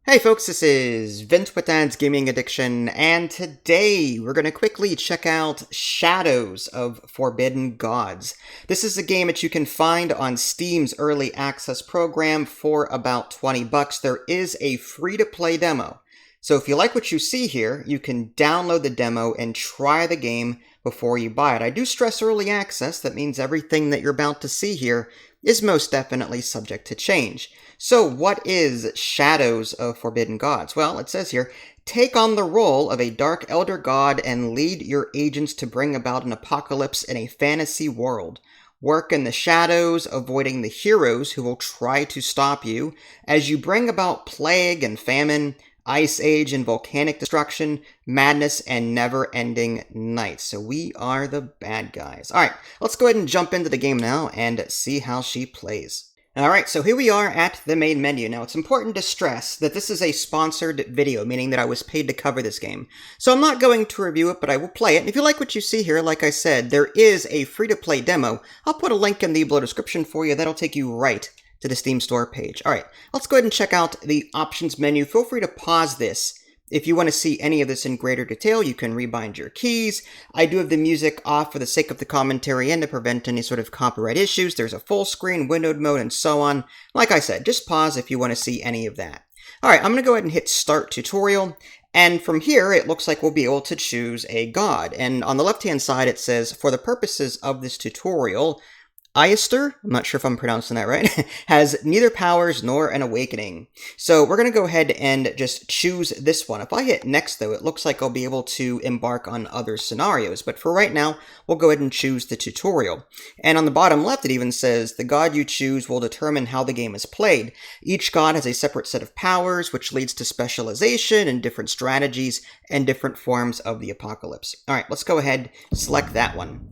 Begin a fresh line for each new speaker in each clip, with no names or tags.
Hey folks, this is Vince with Dad's Gaming Addiction, and today we're going to quickly check out Shadows of Forbidden Gods. This is a game that you can find on Steam's Early Access program for about $20. There is a free-to-play demo. So if you like what you see here, you can download the demo and try the game before you buy it. I do stress early access. That means everything that you're about to see here is most definitely subject to change. So what is Shadows of Forbidden Gods? Well, it says here, take on the role of a dark elder god and lead your agents to bring about an apocalypse in a fantasy world. Work in the shadows, avoiding the heroes who will try to stop you, as you bring about plague and famine, ice age and volcanic destruction, madness, and never-ending night. So we are the bad guys. Alright, let's go ahead and jump into the game now and see how she plays. Alright, so here we are at the main menu. Now, it's important to stress that this is a sponsored video, meaning that I was paid to cover this game. So I'm not going to review it, but I will play it. And if you like what you see here, like I said, there is a free-to-play demo. I'll put a link in the below description for you. That'll take you right to the Steam store page. Alright, let's go ahead and check out the options menu. Feel free to pause this. If you want to see any of this in greater detail, you can rebind your keys. I do have the music off for the sake of the commentary and to prevent any sort of copyright issues. There's a full screen, windowed mode, and so on. Like I said, just pause if you want to see any of that. Alright, I'm going to go ahead and hit Start Tutorial. And from here, it looks like we'll be able to choose a god. And on the left-hand side, it says, for the purposes of this tutorial, Aister, I'm not sure if I'm pronouncing that right, has neither powers nor an awakening. So we're going to go ahead and just choose this one. If I hit next, though, it looks like I'll be able to embark on other scenarios. But for right now, we'll go ahead and choose the tutorial. And on the bottom left, it even says, the god you choose will determine how the game is played. Each god has a separate set of powers, which leads to specialization and different strategies and different forms of the apocalypse. All right, let's go ahead, select that one.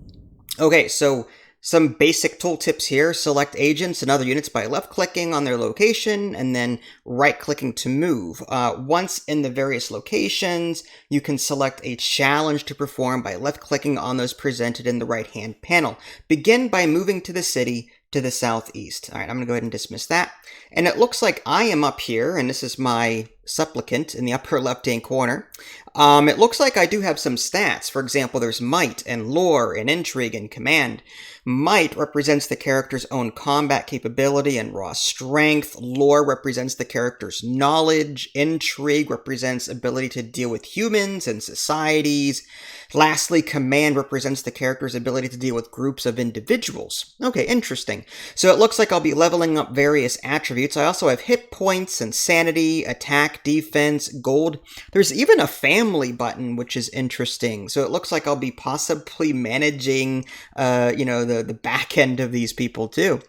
Okay, so some basic tooltips here. Select agents and other units by left-clicking on their location and then right-clicking to move. Once in the various locations, you can select a challenge to perform by left-clicking on those presented in the right-hand panel. Begin by moving to the city to the southeast. All right, I'm going to go ahead and dismiss that. And it looks like I am up here, and this is my supplicant in the upper left-hand corner. It looks like I do have some stats. For example, there's might and lore and intrigue and command. Might represents the character's own combat capability and raw strength. Lore represents the character's knowledge. Intrigue represents ability to deal with humans and societies. Lastly, command represents the character's ability to deal with groups of individuals. Okay, interesting. So it looks like I'll be leveling up various attributes. I also have hit points and sanity, attack, defense, gold. There's even a family button, which is interesting. So it looks like I'll be possibly managing, the back end of these people too.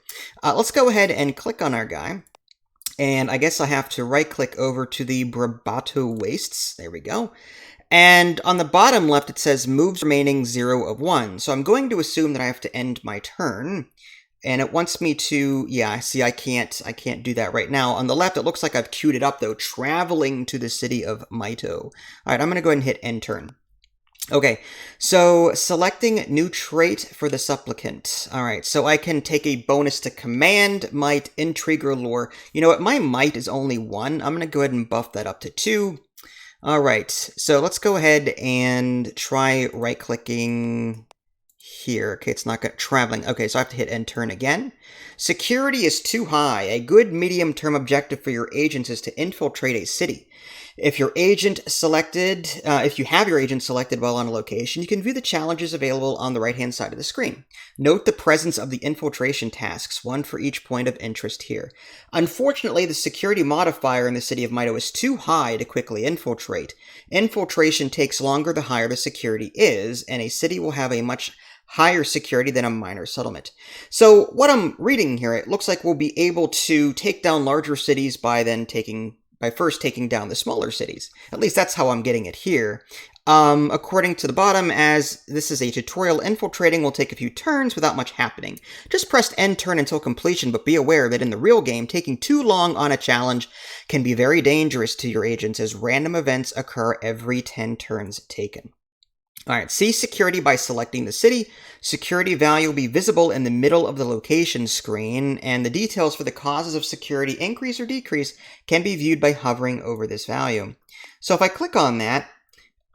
Let's go ahead and click on our guy. And I guess I have to right-click over to the Brabbato Wastes. There we go. And on the bottom left, it says moves remaining 0 of 1. So I'm going to assume that I have to end my turn. And it wants me to, yeah, see, I can't do that right now. On the left, it looks like I've queued it up, though, traveling to the city of Maito. All right, I'm going to go ahead and hit end turn. Okay, so selecting new trait for the supplicant. All right, so I can take a bonus to command, might, intrigue, or lore. You know what, my might is only 1. I'm going to go ahead and buff that up to 2. All right, so let's go ahead and try right-clicking here. Okay, it's not traveling. Okay, so I have to hit end turn again. Security is too high. A good medium-term objective for your agents is to infiltrate a city. If you have your agent selected while on a location, you can view the challenges available on the right-hand side of the screen. Note the presence of the infiltration tasks, one for each point of interest here. Unfortunately, the security modifier in the city of Maito is too high to quickly infiltrate. Infiltration takes longer the higher the security is, and a city will have a much higher security than a minor settlement. So what I'm reading here, it looks like we'll be able to take down larger cities by first taking down the smaller cities. At least that's how I'm getting it here. According to the bottom, as this is a tutorial, infiltrating will take a few turns without much happening. Just press end turn until completion, but be aware that in the real game, taking too long on a challenge can be very dangerous to your agents as random events occur every 10 turns taken. All right, see security by selecting the city. Security value will be visible in the middle of the location screen, and the details for the causes of security increase or decrease can be viewed by hovering over this value. So if I click on that,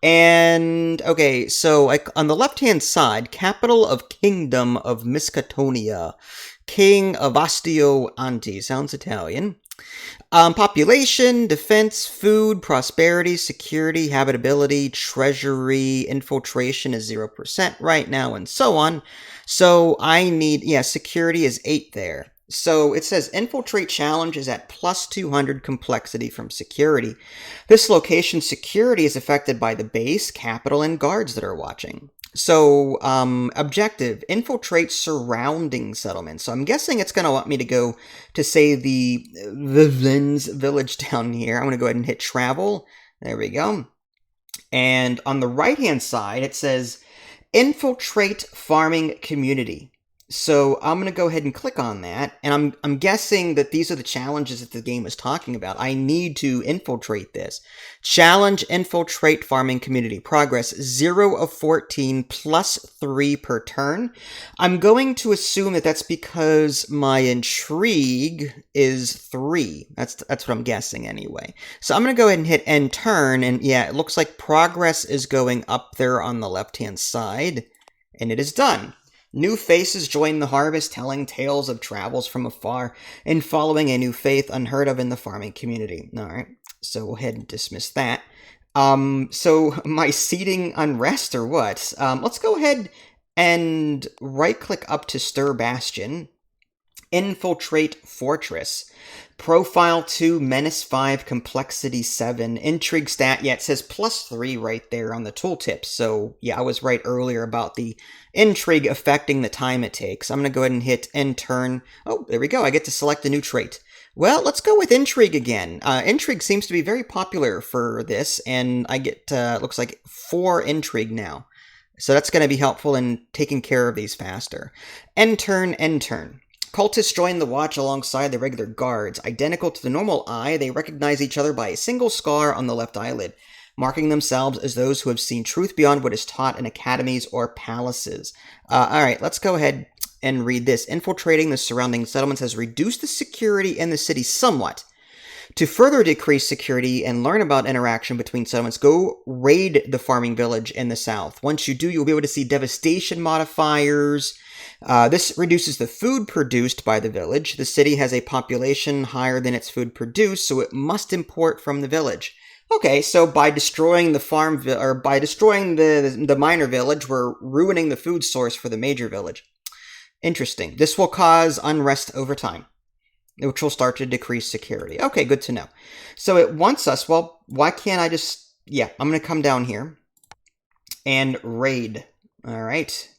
and okay, so on the left-hand side, capital of Kingdom of Miskatonia, King of Astio Anti, sounds Italian. Population, defense, food, prosperity, security, habitability, treasury, infiltration is 0% right now, and so on. So I need, security is 8 there. So it says infiltrate challenge is at plus 200 complexity from security. This location security is affected by the base, capital, and guards that are watching. So, objective, infiltrate surrounding settlements. So I'm guessing it's going to want me to go to, say, the Vivens village down here. I'm going to go ahead and hit travel. There we go. And on the right-hand side, it says infiltrate farming community. So I'm going to go ahead and click on that, and I'm guessing that these are the challenges that the game is talking about. I need to infiltrate this. Challenge, infiltrate farming community. Progress, 0 of 14, plus 3 per turn. I'm going to assume that that's because my intrigue is 3. That's what I'm guessing anyway. So I'm going to go ahead and hit end turn, and yeah, it looks like progress is going up there on the left-hand side, and it is done. New faces join the harvest, telling tales of travels from afar and following a new faith unheard of in the farming community. All right, so we'll head and dismiss that. So my seeding unrest or what? Let's go ahead and right-click up to Stir Bastion. Infiltrate Fortress. Profile 2, Menace 5, Complexity 7, Intrigue stat, yeah, it says plus 3 right there on the tooltip. So, yeah, I was right earlier about the intrigue affecting the time it takes. I'm going to go ahead and hit end turn. Oh, there we go. I get to select a new trait. Well, let's go with intrigue again. Intrigue seems to be very popular for this, and I get, looks like 4 intrigue now. So that's going to be helpful in taking care of these faster. End turn, end turn. Cultists join the watch alongside the regular guards. Identical to the normal eye, they recognize each other by a single scar on the left eyelid, marking themselves as those who have seen truth beyond what is taught in academies or palaces. Alright, let's go ahead and read this. Infiltrating the surrounding settlements has reduced the security in the city somewhat. To further decrease security and learn about interaction between settlements, go raid the farming village in the south. Once you do, you'll be able to see devastation modifiers. This reduces the food produced by the village. The city has a population higher than its food produced, so it must import from the village. Okay, so by destroying the farm, or by destroying the minor village, we're ruining the food source for the major village. Interesting. This will cause unrest over time, which will start to decrease security. Okay, good to know. So it wants us, well, why can't I just, yeah, I'm going to come down here and raid. All right.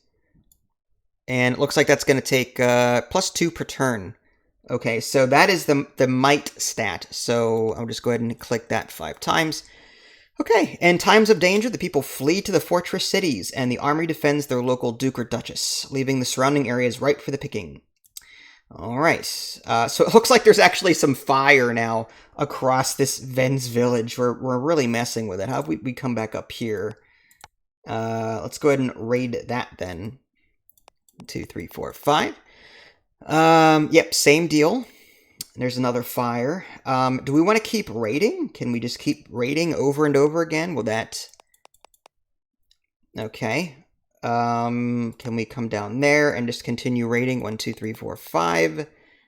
And it looks like that's going to take plus 2 per turn. Okay, so that is the might stat. So I'll just go ahead and click that 5 times. Okay, in times of danger, the people flee to the fortress cities, and the army defends their local duke or duchess, leaving the surrounding areas ripe for the picking. All right, so it looks like there's actually some fire now across this Vens village. We're really messing with it. How have we come back up here? Let's go ahead and raid that then. 2, 3, 4, 5. Yep, same deal. There's another fire. Do we want to keep raiding? Can we just keep raiding over and over again? Will that... Okay. Can we come down there and just continue raiding? 1, 2, 3, 4, 5.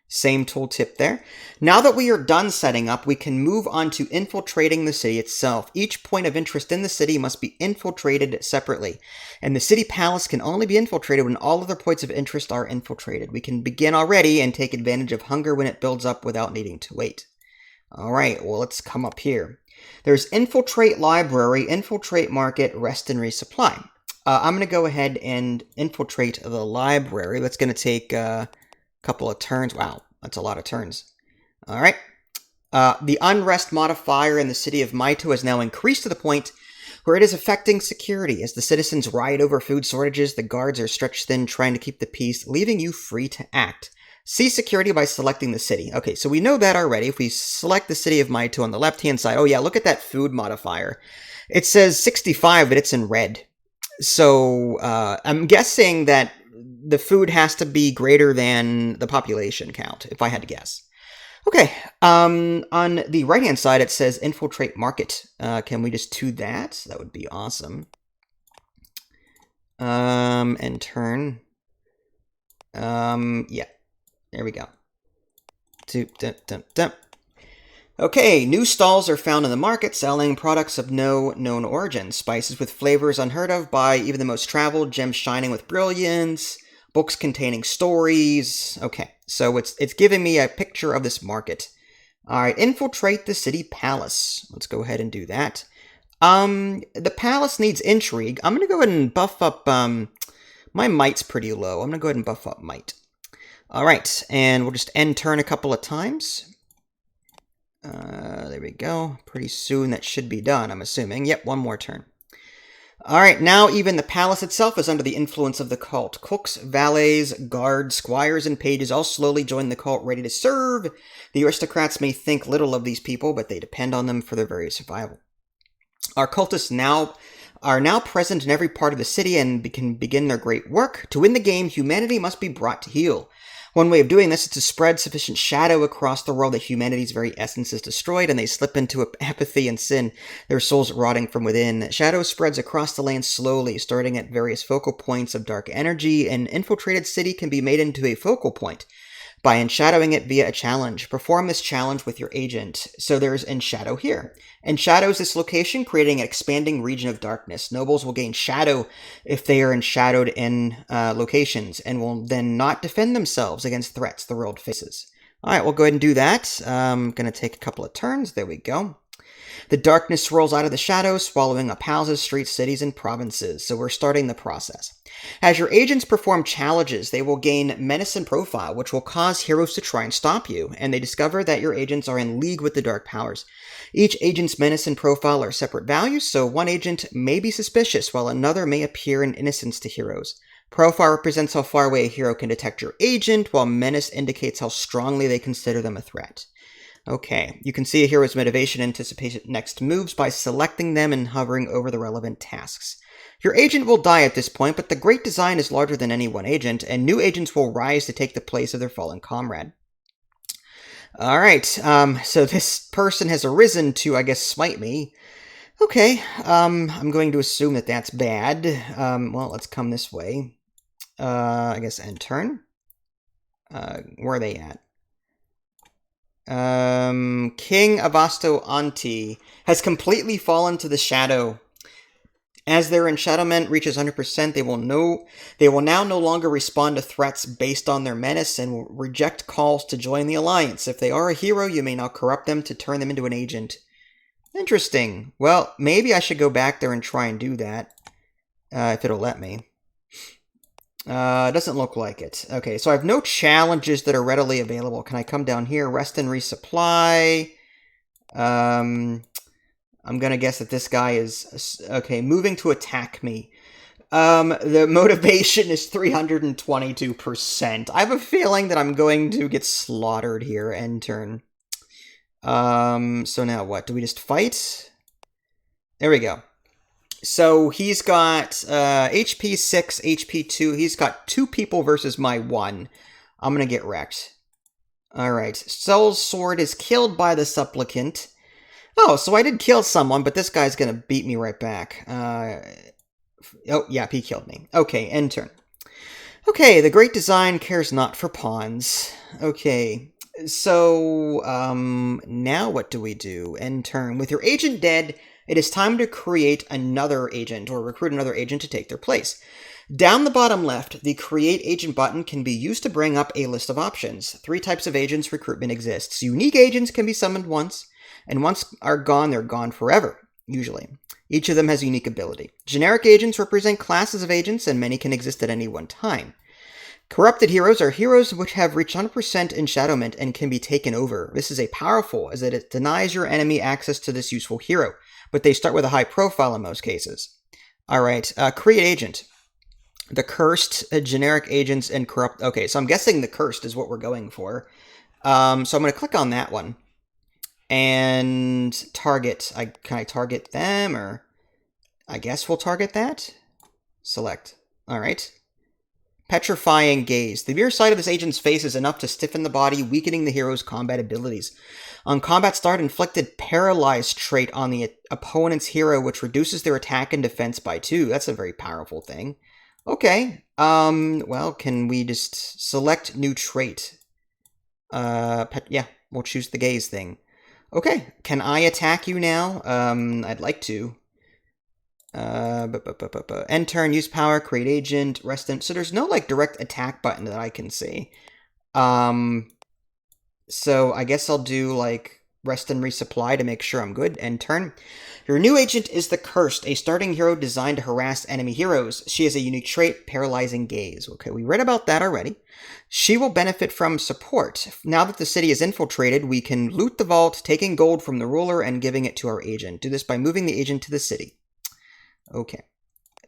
Same tooltip there. Now that we are done setting up, we can move on to infiltrating the city itself. Each point of interest in the city must be infiltrated separately, and the city palace can only be infiltrated when all other points of interest are infiltrated. We can begin already and take advantage of hunger when it builds up without needing to wait. Alright, well, let's come up here. There's infiltrate library, infiltrate market, rest and resupply. I'm going to go ahead and infiltrate the library. That's going to take... couple of turns. Wow, that's a lot of turns. All right. The unrest modifier in the city of Maito has now increased to the point where it is affecting security. As the citizens riot over food shortages, the guards are stretched thin trying to keep the peace, leaving you free to act. See security by selecting the city. Okay, so we know that already. If we select the city of Maito on the left-hand side, oh yeah, look at that food modifier. It says 65, but it's in red. So I'm guessing that the food has to be greater than the population count, if I had to guess. Okay. On the right-hand side, it says infiltrate market. Can we just do that? That would be awesome. And turn. Yeah. There we go. Okay, new stalls are found in the market selling products of no known origin. Spices with flavors unheard of by even the most traveled, gems shining with brilliance, books containing stories. Okay, so it's giving me a picture of this market. Alright, infiltrate the city palace. Let's go ahead and do that. The palace needs intrigue. I'm gonna go ahead and buff up, my might's pretty low. I'm gonna go ahead and buff up might. Alright, and we'll just end turn a couple of times. There we go. Pretty soon that should be done, I'm assuming. Yep, one more turn. Alright, now even the palace itself is under the influence of the cult. Cooks, valets, guards, squires, and pages all slowly join the cult, ready to serve. The aristocrats may think little of these people, but they depend on them for their very survival. Our cultists are now present in every part of the city and can begin their great work. To win the game, humanity must be brought to heel. One way of doing this is to spread sufficient shadow across the world that humanity's very essence is destroyed and they slip into apathy and sin, their souls rotting from within. Shadow spreads across the land slowly, starting at various focal points of dark energy. An infiltrated city can be made into a focal point by enshadowing it via a challenge. Perform this challenge with your agent. So there's Enshadow here. Enshadows this location, creating an expanding region of darkness. Nobles will gain shadow if they are enshadowed in locations, and will then not defend themselves against threats the world faces. Alright, we'll go ahead and do that. I'm going to take a couple of turns. There we go. The darkness swirls out of the shadows, swallowing up houses, streets, cities, and provinces. So we're starting the process. As your agents perform challenges, they will gain menace and profile, which will cause heroes to try and stop you, and they discover that your agents are in league with the dark powers. Each agent's menace and profile are separate values, so one agent may be suspicious, while another may appear in innocence to heroes. Profile represents how far away a hero can detect your agent, while menace indicates how strongly they consider them a threat. Okay, you can see a hero's motivation and anticipation next moves by selecting them and hovering over the relevant tasks. Your agent will die at this point, but the great design is larger than any one agent, and new agents will rise to take the place of their fallen comrade. Alright, so this person has arisen to, I guess, smite me. Okay, I'm going to assume that that's bad. Well, let's come this way. I guess end turn. Where are they at? King Avasto Anti has completely fallen to the shadow. As their enshadowment reaches 100%, they will now no longer respond to threats based on their menace and will reject calls to join the alliance. If they are a hero, you may now corrupt them to turn them into an agent. Interesting. Well, maybe I should go back there and try and do that, if it'll let me. Doesn't look like it. Okay, so I have no challenges that are readily available. Can I come down here, rest and resupply? I'm gonna guess that this guy is... Okay, moving to attack me. The motivation is 322%. I have a feeling that I'm going to get slaughtered here, end turn. So now what? Do we just fight? There we go. So he's got HP 6, HP 2. He's got 2 people versus my 1. I'm going to get wrecked. Alright. Soul's Sword is killed by the Supplicant. Oh, so I did kill someone, but this guy's going to beat me right back. Oh, yeah, he killed me. Okay, end turn. Okay, the Great Design cares not for pawns. Okay, so now what do we do? End turn. With your agent dead, it is time to create another agent, or recruit another agent to take their place. Down the bottom left, the Create Agent button can be used to bring up a list of options. 3 types of agents recruitment exists. Unique agents can be summoned once, and once are gone, they're gone forever, usually. Each of them has a unique ability. Generic agents represent classes of agents, and many can exist at any one time. Corrupted heroes are heroes which have reached 100% enshadowment and can be taken over. This is a powerful, as it denies your enemy access to this useful hero, but they start with a high profile in most cases. Alright, Create Agent. The Cursed, Generic Agents, and Corrupt... Okay, so I'm guessing the Cursed is what we're going for. So I'm going to click on that one. And target. Can I target them, or... I guess we'll target that? Select. Alright. Petrifying Gaze. The mere sight of this agent's face is enough to stiffen the body, weakening the hero's combat abilities. On combat start, inflicted Paralyzed trait on the opponent's hero, which reduces their attack and defense by 2. That's a very powerful thing. Okay. Well, can we just select new trait? Yeah, we'll choose the gaze thing. Okay, can I attack you now? I'd like to. End turn, use power, create agent, rest in. So there's no like direct attack button that I can see. So I guess I'll do like rest and resupply to make sure I'm good. End turn. Your new agent is the Cursed, a starting hero designed to harass enemy heroes. She has a unique trait, Paralyzing Gaze. Okay, we read about that already. She will benefit from support. Now that the city is infiltrated, we can loot the vault, taking gold from the ruler and giving it to our agent. Do this by moving the agent to the city. Okay.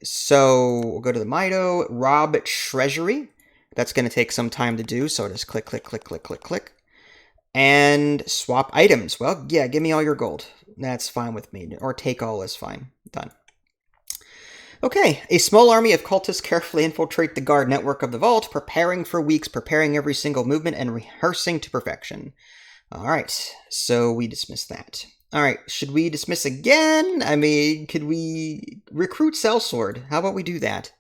So we'll go to the Mido, rob treasury. That's going to take some time to do, so I'll just click, click, click, click, click, click. And swap items. Well, yeah, give me all your gold. That's fine with me. Or take all is fine. Done. Okay, a small army of cultists carefully infiltrate the guard network of the vault, preparing for weeks, preparing every single movement, and rehearsing to perfection. Alright, so we dismiss that. Alright, should we dismiss again? I mean, could we recruit Sellsword? How about we do that?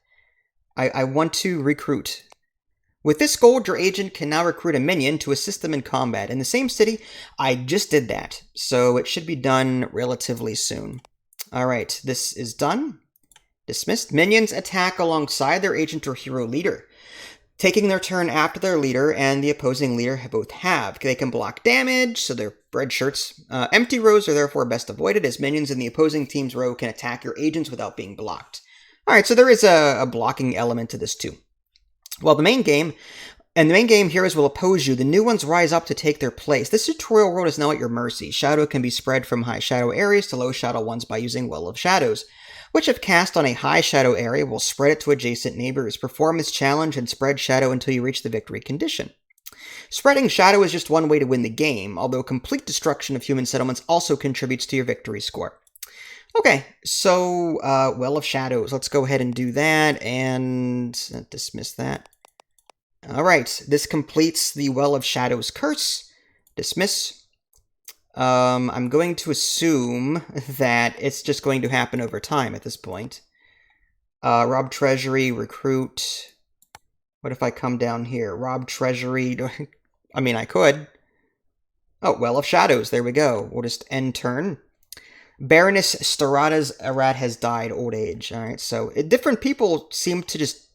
I want to recruit. With this gold, your agent can now recruit a minion to assist them in combat. In the same city, I just did that, so it should be done relatively soon. Alright, this is done. Dismissed. Minions attack alongside their agent or hero leader, taking their turn after their leader and the opposing leader both have. They can block damage, so they're red shirts. Empty rows are therefore best avoided, as minions in the opposing team's row can attack your agents without being blocked. Alright, so there is a blocking element to this too. Well, the main game heroes will oppose you. The new ones rise up to take their place. This tutorial world is now at your mercy. Shadow can be spread from high shadow areas to low shadow ones by using Well of Shadows, which if cast on a high shadow area will spread it to adjacent neighbors. Perform this challenge and spread shadow until you reach the victory condition. Spreading shadow is just one way to win the game, although complete destruction of human settlements also contributes to your victory score. Okay, so, Well of Shadows. Let's go ahead and do that, and dismiss that. Alright, this completes the Well of Shadows curse. Dismiss. I'm going to assume that it's just going to happen over time at this point. Rob Treasury, recruit. What if I come down here? Rob Treasury. I mean, I could. Oh, Well of Shadows. There we go. We'll just end turn. Baroness Starada's Arad has died, old age. Alright, so different people seem to just...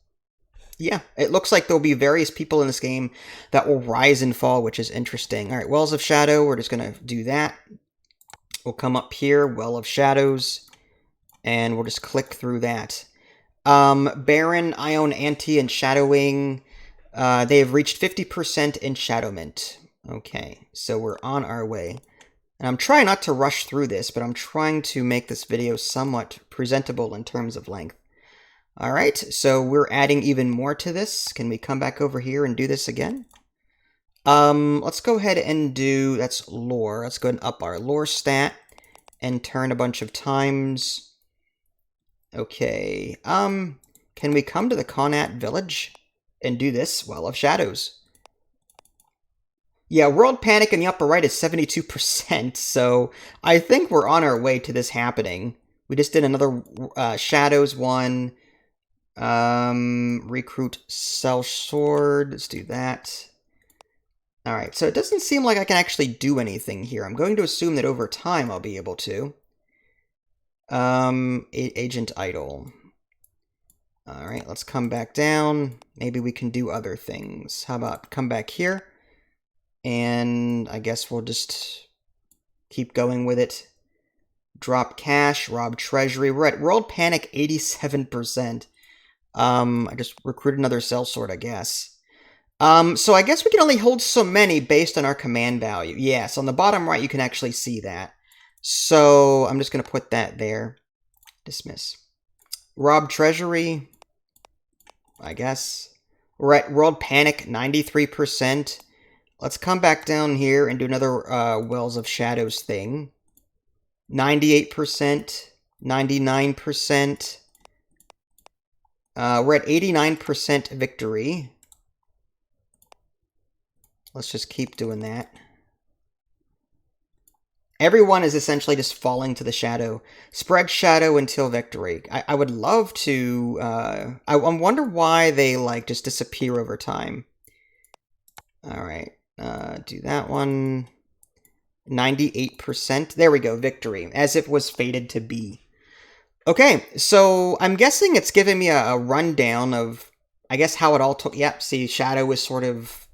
Yeah, it looks like there'll be various people in this game that will rise and fall, which is interesting. Alright, Wells of Shadow, we're just going to do that. We'll come up here, Well of Shadows, and we'll just click through that. Baron, Ion, Anti, and Shadowing, they have reached 50% enshadowment. Okay, so we're on our way. And I'm trying not to rush through this, but I'm trying to make this video somewhat presentable in terms of length. Alright, so we're adding even more to this. Can we come back over here and do this again? Let's go ahead and do, that's lore. Let's go ahead and up our lore stat and turn a bunch of times. Okay, can we come to the Connat village and do this? Well of Shadows. Yeah, World Panic in the upper right is 72%, so I think we're on our way to this happening. We just did another Shadows one. Recruit Sellsword. Let's do that. Alright, so it doesn't seem like I can actually do anything here. I'm going to assume that over time I'll be able to. Agent Idle. Alright, let's come back down. Maybe we can do other things. How about come back here? And I guess we'll just keep going with it. Drop cash, rob treasury. We're at World Panic 87%. I just recruited another sellsword, I guess. So I guess we can only hold so many based on our command value. Yes, on the bottom right you can actually see that. So I'm just going to put that there. Dismiss. Rob treasury, I guess. We're at World Panic 93%. Let's come back down here and do another Wells of Shadows thing. 98%, 99%. We're at 89% victory. Let's just keep doing that. Everyone is essentially just falling to the shadow. Spread shadow until victory. I would love to... I wonder why they, like, just disappear over time. Alright. Do that one. 98%. There we go. Victory. As if was fated to be. Okay, so I'm guessing it's giving me a rundown of, I guess, how it all took. Yep, see, shadow is sort of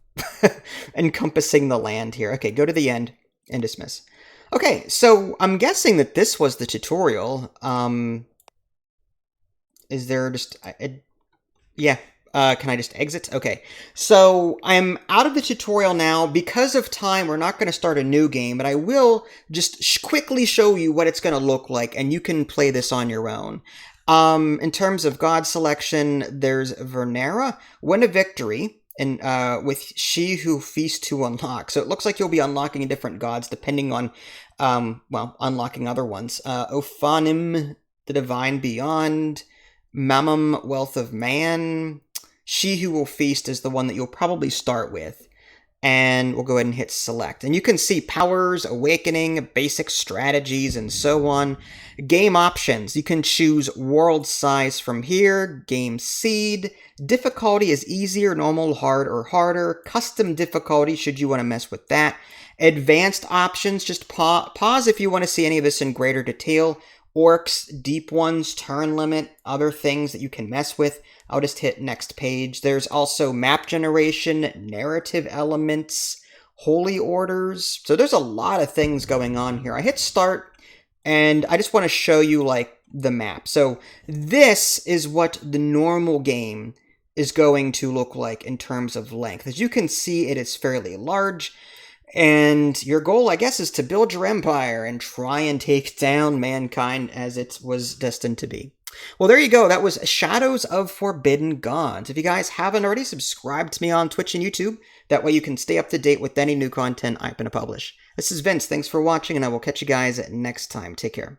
encompassing the land here. Okay, go to the end and dismiss. Okay, so I'm guessing that this was the tutorial. Is there just... yeah. Can I just exit? Okay, so I'm out of the tutorial now. Because of time, we're not going to start a new game, but I will just quickly show you what it's going to look like, and you can play this on your own. In terms of god selection, there's Vernera, win a victory, and with she who feasts to unlock. So it looks like you'll be unlocking different gods depending on, well, unlocking other ones. Ophanim, the divine beyond, Mamam, wealth of man. She who will feast is the one that you'll probably start with. And we'll go ahead and hit select. And you can see powers, awakening, basic strategies, and so on. Game options. You can choose world size from here. Game seed. Difficulty is easier, normal, hard, or harder. Custom difficulty, should you want to mess with that. Advanced options. Just pause if you want to see any of this in greater detail. Orcs, deep ones, turn limit, other things that you can mess with. I'll just hit next page. There's also map generation, narrative elements, holy orders. So there's a lot of things going on here. I hit start, and I just want to show you, like, the map. So this is what the normal game is going to look like in terms of length. As you can see, it is fairly large. And your goal, I guess, is to build your empire and try and take down mankind as it was destined to be. Well, there you go. That was Shadows of Forbidden Gods. If you guys haven't already, subscribe to me on Twitch and YouTube. That way you can stay up to date with any new content I'm going to publish. This is Vince. Thanks for watching, and I will catch you guys next time. Take care.